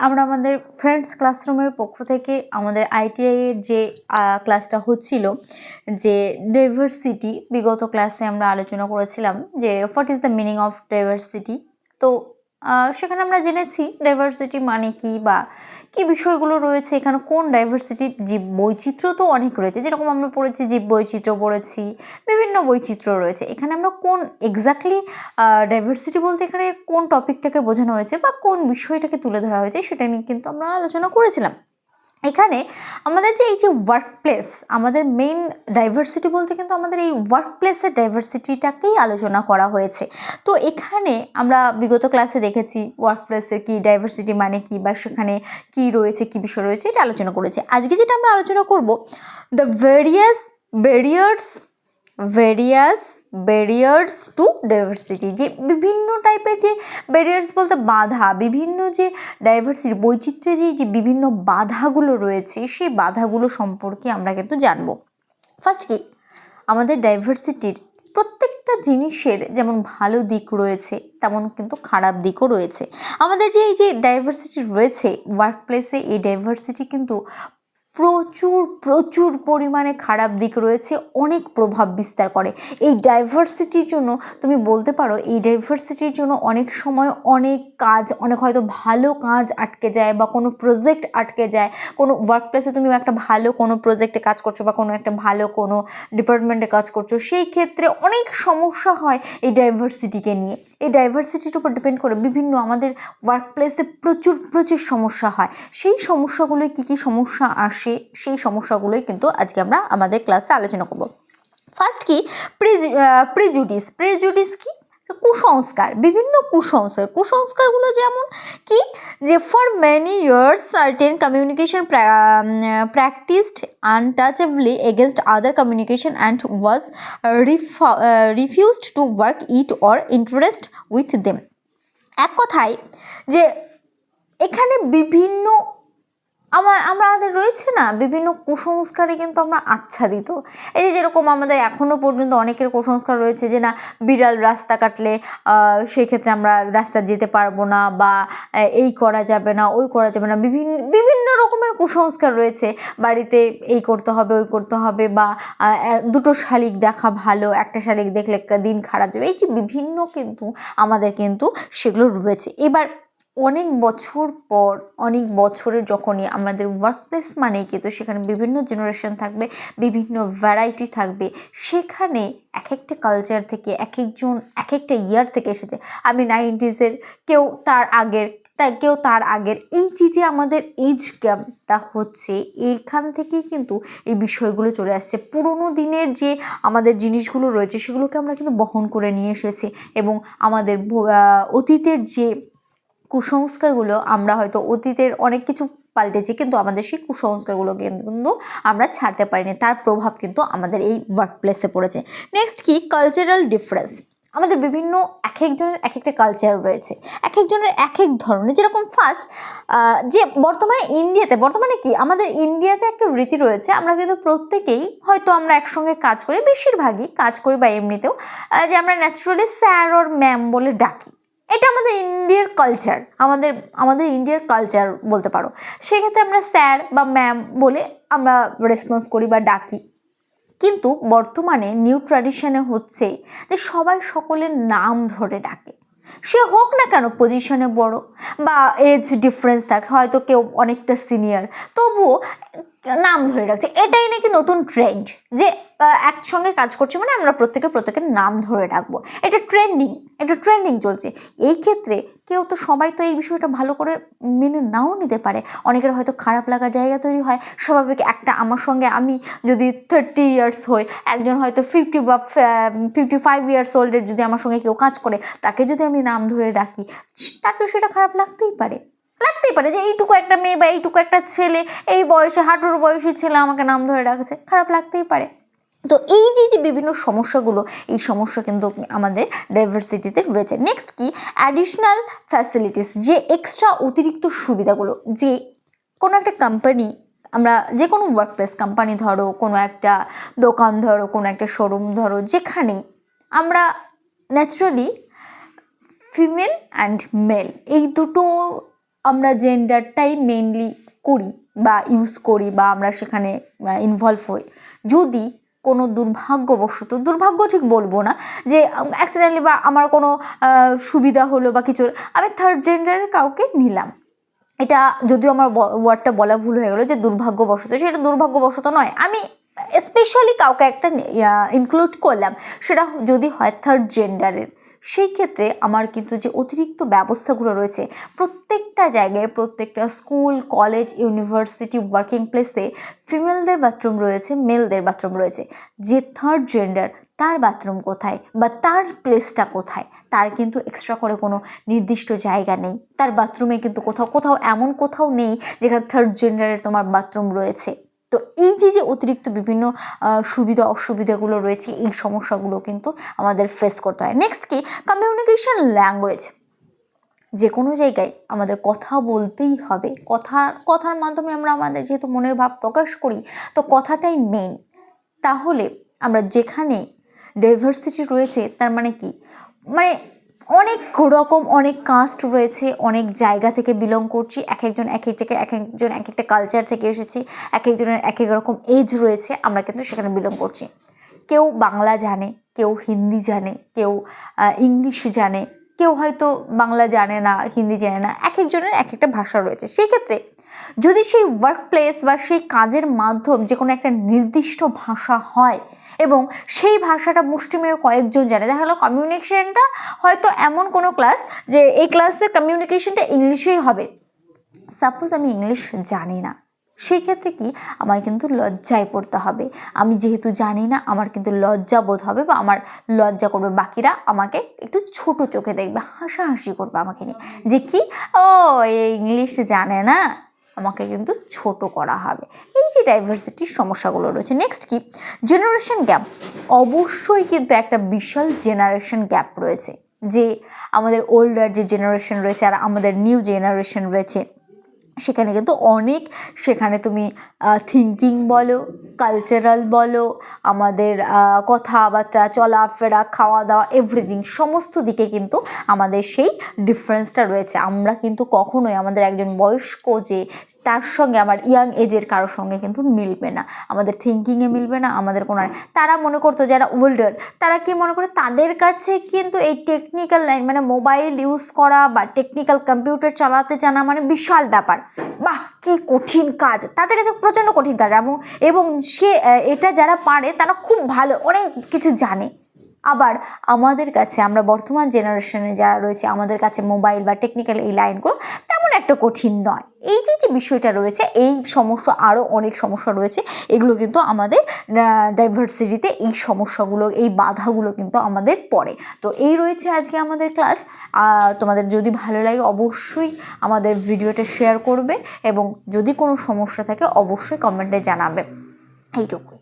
আমরা আমাদের ফ্রেন্ডস ক্লাসরুমের পক্ষ থেকে আমাদের আইটিআই এর যে ক্লাসটা হচ্ছিল যে ডাইভার্সিটি, বিগত ক্লাসে আমরা আলোচনা করেছিলাম যে what is the meaning of diversity. তো সেখানে আমরা জেনেছি ডাইভার্সিটি মানে কি বা কী বিষয়গুলো রয়েছে এখানে, কোন ডাইভার্সিটি। জীব বৈচিত্র্য তো অনেক রয়েছে, যেরকম আমরা পড়েছি জীব বৈচিত্র্য পড়েছি, বিভিন্ন বৈচিত্র্য রয়েছে। এখানে আমরা কোন এক্স্যাক্টলি ডাইভার্সিটি বলতে এখানে কোন টপিকটাকে বোঝানো হয়েছে বা কোন বিষয়টাকে তুলে ধরা হয়েছে সেটা নিয়ে কিন্তু আমরা আলোচনা করেছিলাম। এখানে আমাদের যে এই যে ওয়ার্ক প্লেস, আমাদের মেইন ডাইভার্সিটি বলতে কিন্তু আমাদের এই ওয়ার্ক প্লেসের ডাইভার্সিটিটাকেই আলোচনা করা হয়েছে। তো এখানে আমরা বিগত ক্লাসে দেখেছি ওয়ার্ক প্লেসের কী, ডাইভার্সিটি মানে কি বা সেখানে কি রয়েছে, কি বিষয় রয়েছে, এটা আলোচনা করেছি। আজকে যেটা আমরা আলোচনা করব, দ্য ব্যারিয়ার্স টু ডাইভার্সিটি, যে বিভিন্ন টাইপের যে ব্যারিয়ার্স বলতে বাধা, বিভিন্ন যে ডাইভার্সিটি বৈচিত্র্যে যে বিভিন্ন বাধাগুলো রয়েছে সেই বাধাগুলো সম্পর্কে আমরা কিন্তু জানবো। ফার্স্ট কি, আমাদের ডাইভার্সিটির প্রত্যেকটা জিনিসের যেমন ভালো দিক রয়েছে তেমন কিন্তু খারাপ দিকও রয়েছে। আমাদের যে এই যে ডাইভার্সিটি রয়েছে ওয়ার্ক প্লেসে, এই ডাইভার্সিটি কিন্তু প্রচুর পরিমাণে খারাপ দিক রয়েছে, অনেক প্রভাব বিস্তার করে। এই ডাইভার্সিটির জন্য তুমি বলতে পারো, এই ডাইভার্সিটির জন্য অনেক সময় অনেক কাজ, অনেক হয়তো ভালো কাজ আটকে যায় বা কোনো প্রজেক্ট আটকে যায়। কোনো ওয়ার্ক প্লেসে তুমি একটা ভালো কোনো প্রজেক্টে কাজ করছো বা কোনো একটা ভালো কোনো ডিপার্টমেন্টে কাজ করছো, সেই ক্ষেত্রে অনেক সমস্যা হয় এই ডাইভার্সিটিকে নিয়ে। এই ডাইভার্সিটির উপর ডিপেন্ড করে বিভিন্ন আমাদের ওয়ার্ক প্লেসে প্রচুর সমস্যা হয়। সেই সমস্যাগুলোয় কী সমস্যা আসে, সেই সমস্যাগুলোই কিন্তু আজকে আমরা আমাদের ক্লাসে আলোচনা করব। ফার্স্ট কি, প্রিজুডিস কি, কুসংস্কার, বিভিন্ন কুসংস্কারগুলো যেমন কি, যে for many years certain communication practised untouchability against other communication and was refused to work it or interest with them. এক কথায় যে এখানে বিভিন্ন আমাদের রয়েছে না, বিভিন্ন কুসংস্কারে কিন্তু আমরা আচ্ছাদিত। এই যে যেরকম আমাদের এখনও পর্যন্ত অনেকের কুসংস্কার রয়েছে যে না, বিড়াল রাস্তা কাটলে সেই ক্ষেত্রে আমরা রাস্তা যেতে পারবো না, বা এই করা যাবে না, ওই করা যাবে না, বিভিন্ন রকমের কুসংস্কার রয়েছে। বাড়িতে এই করতে হবে, ওই করতে হবে, বা দুটো শালিক দেখা ভালো, একটা শালিক দেখলে দিন খারাপ যাবে, এই যে বিভিন্ন কিন্তু আমাদের কিন্তু সেগুলো রয়েছে। এবার অনেক বছর পর, অনেক বছরের যখনই আমাদের ওয়ার্ক প্লেস মানেই কিন্তু সেখানে বিভিন্ন জেনারেশন থাকবে, বিভিন্ন ভ্যারাইটি থাকবে, সেখানে এক একটা কালচার থেকে এক একটা ইয়ার থেকে এসেছে। আমি 90s-এর, কেউ তার আগের এই যে আমাদের এজ গ্যাপটা হচ্ছে, এইখান থেকেই কিন্তু এই বিষয়গুলো চলে আসছে। পুরোনো দিনের যে আমাদের জিনিসগুলো রয়েছে সেগুলোকে আমরা কিন্তু বহন করে নিয়ে এসেছি, এবং আমাদের অতীতের যে কুসংস্কারগুলো, আমরা হয়তো অতীতের অনেক কিছু পাল্টেছি কিন্তু আমাদের সেই কুসংস্কারগুলোকে কিন্তু আমরা ছাড়তে পারিনি, তার প্রভাব কিন্তু আমাদের এই ওয়ার্ক প্লেসে পড়েছে। নেক্সট কি, কালচারাল ডিফারেন্স। আমাদের বিভিন্ন এক একজনের এক একটা কালচার রয়েছে, এক একজনের এক এক ধরনের। যেরকম ফার্স্ট, যে বর্তমানে কি আমাদের ইন্ডিয়াতে একটা রীতি রয়েছে, আমরা কিন্তু প্রত্যেকেই হয়তো আমরা একসঙ্গে কাজ করি, বেশিরভাগই কাজ করি বা এমনিতেও যে আমরা ন্যাচারালি স্যার ওর ম্যাম বলে ডাকি। এটা আমাদের ইন্ডিয়ার কালচার, আমাদের ইন্ডিয়ার কালচার বলতে পারো। সেক্ষেত্রে আমরা স্যার বা ম্যাম বলে আমরা রেসপন্স করি বা ডাকি। কিন্তু বর্তমানে নিউ ট্র্যাডিশনে হচ্ছে যে সবাই সকলের নাম ধরে ডাকে, সে হোক না কেন পজিশনে বড় বা এজ ডিফারেন্স থাকে, হয়তো কেউ অনেকটা সিনিয়র, তবুও নাম ধরে রাখছে। এটাই নাকি নতুন ট্রেন্ড, যে একসঙ্গে কাজ করছে মানে আমরা প্রত্যেকের নাম ধরে রাখবো। এটা ট্রেন্ডিং চলছে। এই ক্ষেত্রে সবাই তো এই বিষয়টা ভালো করে মেনে নাও নিতে পারে, অনেকের হয়তো খারাপ লাগার জায়গা তৈরি হয়। স্বাভাবিক, আমার সঙ্গে আমি যদি 30 ইয়ার্স হই, একজন হয়তো 50 বা 55 ইয়ার্স ওল্ডের যদি আমার সঙ্গে কেউ কাজ করে, তাকে যদি আমি নাম ধরে ডাকি, তার তো সেটা খারাপ লাগতেই পারে যে এইটুকু একটা মেয়ে বা এইটুকু একটা ছেলে, এই বয়সে হাঁটুর বয়সী ছেলে আমাকে নাম ধরে ডাকছে, খারাপ লাগতেই পারে। তো এই যে বিভিন্ন সমস্যাগুলো, এই সমস্যা কিন্তু আমাদের ডাইভার্সিটিতে রয়েছে। নেক্সট কি, অ্যাডিশনাল ফ্যাসিলিটিস, যে এক্সট্রা অতিরিক্ত সুবিধাগুলো, যে কোনো একটা কোম্পানি, আমরা যে কোনো ওয়ার্ক প্লেস, কোম্পানি ধরো, কোনো একটা দোকান ধরো, কোনো একটা শোরুম ধরো, যেখানেই আমরা ন্যাচারালি ফিমেল অ্যান্ড মেল এই দুটো আমরা জেন্ডারটাই মেনলি করি বা ইউজ করি বা আমরা সেখানে ইনভলভ হই। যদি কোনো দুর্ভাগ্য ঠিক বলবো না, যে অ্যাক্সিডেন্টলি বা আমার কোনো সুবিধা হলো বা কিছু, আমি থার্ড জেন্ডারের কাউকে নিলাম, এটা যদিও আমার ওয়ার্ডটা বলা ভুল হয়ে গেলো যে দুর্ভাগ্যবশত, সেটা দুর্ভাগ্যবশত নয়, আমি স্পেশালি কাউকে একটা ইনক্লুড করলাম, সেটা যদি হয় থার্ড জেন্ডারের। সেই ক্ষেত্রে আমার কিন্তু যে অতিরিক্ত ব্যবস্থাগুলো রয়েছে প্রত্যেকটা জায়গায়, প্রত্যেকটা স্কুল, কলেজ, ইউনিভার্সিটি, ওয়ার্কিং প্লেসে ফিমেলদের বাথরুম রয়েছে, মেলদের বাথরুম রয়েছে। যে থার্ড জেন্ডার তার বাথরুম কোথায় বা তার প্লেসটা কোথায়, তার কিন্তু এক্সট্রা করে কোনো নির্দিষ্ট জায়গা নেই। তার বাথরুমে কিন্তু কোথাও এমন কোথাও নেই যেখানে থার্ড জেন্ডারের তোমার বাথরুম রয়েছে। তো এই যে অতিরিক্ত বিভিন্ন সুবিধা অসুবিধাগুলো রয়েছে, এই সমস্যাগুলো কিন্তু আমাদের ফেস করতে হয়। নেক্সট কি, কমিউনিকেশন ল্যাঙ্গুয়েজ। যে কোনো জায়গায় আমাদের কথা বলতেই হবে, কথার মাধ্যমে আমরা আমাদের যেহেতু মনের ভাব প্রকাশ করি, তো কথাটাই মেইন। তাহলে আমরা যেখানে ডাইভার্সিটি রয়েছে, তার মানে কি, মানে অনেক রকম অনেক কাস্ট রয়েছে, অনেক জায়গা থেকে বিলং করছি, এক একজন এক এক জায়গায়, এক একজন এক একটা কালচার থেকে এসেছি, এক একজনের এক এক রকম এজ রয়েছে, আমরা কিন্তু সেখানে বিলং করছি। কেউ বাংলা জানে, কেউ হিন্দি জানে, কেউ ইংলিশ জানে, কেউ হয়তো বাংলা জানে না, হিন্দি জানে না, এক একজনের এক একটা ভাষা রয়েছে। সেক্ষেত্রে যদি সেই ওয়ার্ক প্লেস বা সেই কাজের মাধ্যম যে কোনো একটা নির্দিষ্ট ভাষা হয় এবং সেই ভাষাটা মুষ্টিমেয় কয়েকজন জানে, দেখা গেলো কমিউনিকেশনটা হয়তো এমন কোনো ক্লাস যে এই ক্লাসের কমিউনিকেশনটা ইংলিশেই হবে, সাপোজ আমি ইংলিশ জানি না, সেই ক্ষেত্রে কি আমার কিন্তু লজ্জায় পড়তে হবে। আমি যেহেতু জানি না, আমার কিন্তু লজ্জা বোধ হবে বা আমার লজ্জা করবে, বাকিরা আমাকে একটু ছোট চোখে দেখবে, হাসাহাসি করবে আমাকে নিয়ে, যে কি ও ইংলিশ জানে না, আমাকে কিন্তু ছোট করা হবে। এই যে ডাইভার্সিটির সমস্যাগুলো রয়েছে। নেক্সট কি, জেনারেশন গ্যাপ। অবশ্যই কিন্তু একটা বিশাল জেনারেশন গ্যাপ রয়েছে, যে আমাদের ওল্ডার যে জেনারেশন রয়েছে আর আমাদের নিউ জেনারেশন রয়েছে, সেখানে কিন্তু অনেক, সেখানে তুমি থিঙ্কিং বলো, কালচারাল বলো, আমাদের কথাবার্তা, চলাফেরা, খাওয়া দাওয়া, এভরিথিং, সমস্ত দিকে কিন্তু আমাদের সেই ডিফারেন্সটা রয়েছে। আমরা কিন্তু কখনোই আমাদের একজন বয়স্ক যে তার সঙ্গে আমার ইয়াং এজের কারোর সঙ্গে কিন্তু মিলবে না, আমাদের থিঙ্কিংয়ে মিলবে না, আমাদের কোনো, তারা মনে করতো যারা ওল্ডার, তারা কি মনে করে, তাদের কাছে কিন্তু এই টেকনিক্যাল লাইন মানে মোবাইল ইউজ করা বা টেকনিক্যাল কম্পিউটার চালাতে জানা মানে বিশাল ব্যাপার, বাহ কি কঠিন কাজ, তাদের কাছে প্রচণ্ড কঠিন কাজ। এবং সে এটা যারা পারে তারা খুব ভালো, অনেক কিছু জানে। আবার আমাদের কাছে, আমরা বর্তমান জেনারেশনে যারা রয়েছে, আমাদের কাছে মোবাইল বা টেকনিক্যাল এই লাইনগুলো তেমন একটা কঠিন নয়। এই যে বিষয়টা রয়েছে, এই সমস্যা, আরও অনেক সমস্যা রয়েছে, এগুলো কিন্তু আমাদের ডাইভার্সিটিতে এই সমস্যাগুলো, এই বাধাগুলো কিন্তু আমাদের পড়ে। তো এই রয়েছে আজকে আমাদের ক্লাস। তোমাদের যদি ভালো লাগে অবশ্যই আমাদের ভিডিওটা শেয়ার করবে এবং যদি কোনো সমস্যা থাকে অবশ্যই কমেন্টে জানাবে। এইটুকুই।